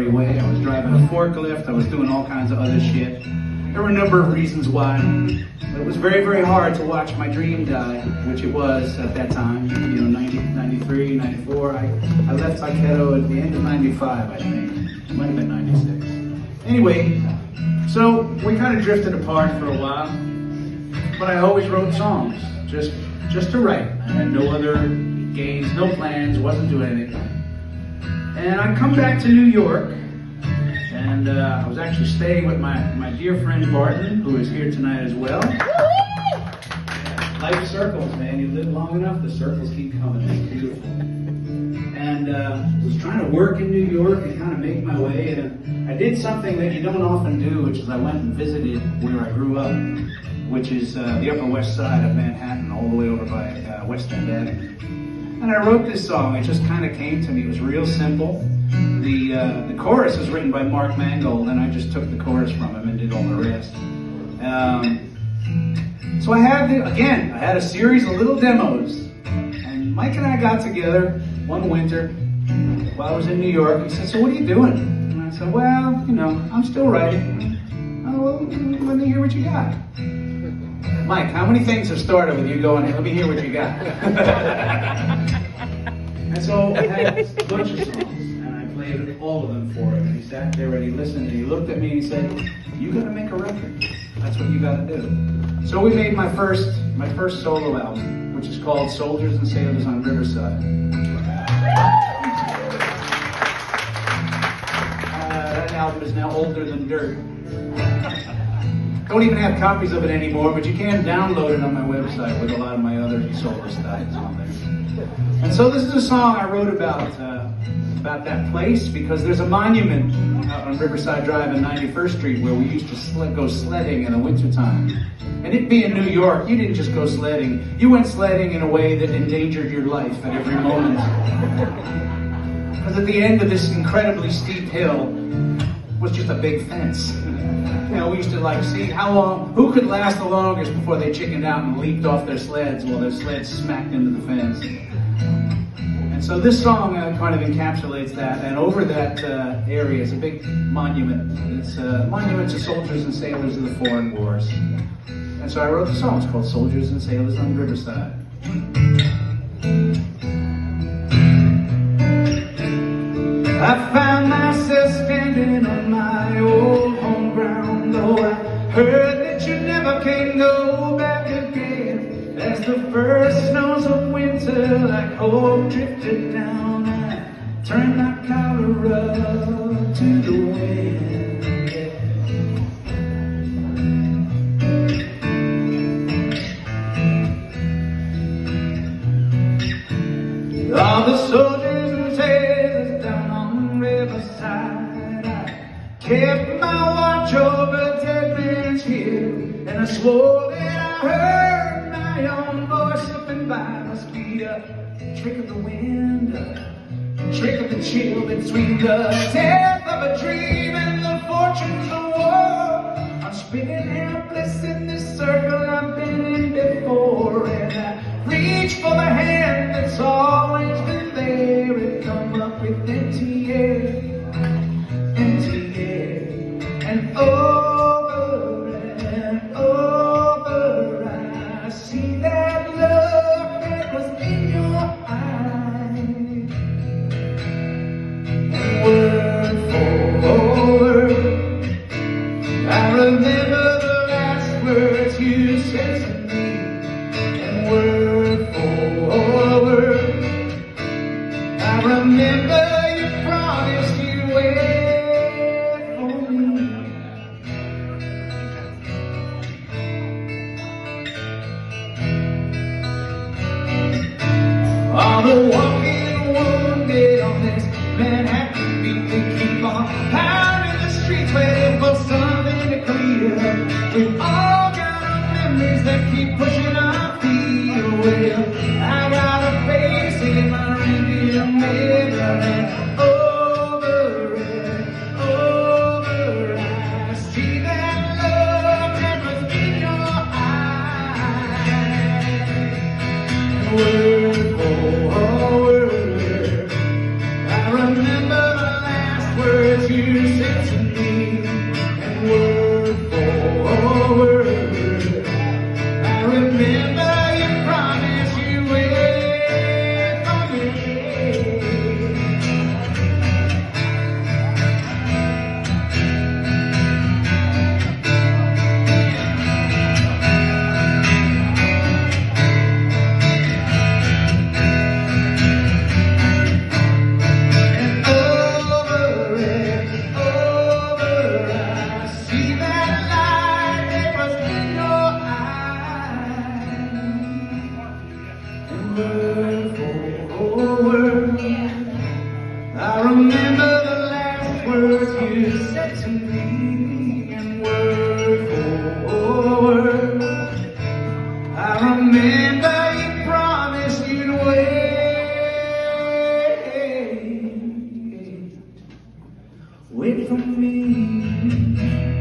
merry way. I was driving a forklift, I was doing all kinds of other shit. There were a number of reasons why. But it was very, very hard to watch my dream die, which it was at that time, you know, 90, 93, 94. I left Tyketto at the end of 95, I think. It might have been 96. Anyway, so we kind of drifted apart for a while, but I always wrote songs, just to write. I had no other gains, no plans, wasn't doing anything. And I come back to New York, and I was actually staying with my dear friend Vaughn, who is here tonight as well. Life circles, man. You live long enough, the circles keep coming. It's beautiful. And was trying to work in New York and kind of make my way. And I did something that you don't often do, which is I went and visited where I grew up, which is the Upper West Side of Manhattan, all the way over by West End Avenue. And I wrote this song. It just kind of came to me. It was real simple. The chorus is written by Mark Mangold, and I just took the chorus from him and did all the rest. So I had a series of little demos, and Mike and I got together one winter while I was in New York. He said, "So what are you doing?" And I said, "Well, you know, I'm still writing." "Oh, well, let me hear what you got." "Mike, how many things have started with you going, hey, let me hear what you got?" And so I had a bunch of songs, and I played all of them for him. And he sat there and he listened, and he looked at me and he said, "You gotta make a record. That's what you gotta do." So we made my first solo album, which is called Soldiers and Sailors on Riverside. That album is now older than dirt. Don't even have copies of it anymore, but you can download it on my website with a lot of my other solo styles on there. And so this is a song I wrote about that place, because there's a monument out on Riverside Drive and 91st Street where we used to go sledding in the wintertime. And it being New York, you didn't just go sledding. You went sledding in a way that endangered your life at every moment. Because at the end of this incredibly steep hill was just a big fence. You know, we used to like see who could last the longest before they chickened out and leaped off their sleds while their sleds smacked into the fence. And so this song kind of encapsulates that, and over that area is a big monument. It's a monument to soldiers and sailors of the foreign wars. And so I wrote the song. It's called Soldiers and Sailors on Riverside. I found myself standing on my old home ground, though I heard that you never can go back again. As the first snows of winter like hope drifted down, I turned my collar up to the wind. All the soldiers and sailors down on Riverside, I kept my watch over Dead Man's Hill, and I swore that I heard my own voice slipping by. Must be a trick of the wind, a trick of the chill between the death of a dream and the fortunes of war. I'm spinning helpless in this circle I've been in before, and I reach for the hand that's always been there and come up with empty air, and over I see that look that was in your eyes, and word for word I remember the last words you said to me, and word for word I remember you promised you'd wait for me. All the walking wounded on this Manhattan beat, we keep on pounding the streets waiting for something to clear. We've all got our memories that keep pushing our feet away. I got a face in my rearview mirror, and over I see that love that was in your eyes. Word for word, I remember the last words words you said to me, and word for word, I remember you promised you wait for me. I remember the last words you said to me, and word for word, I remember you promised you'd wait for me.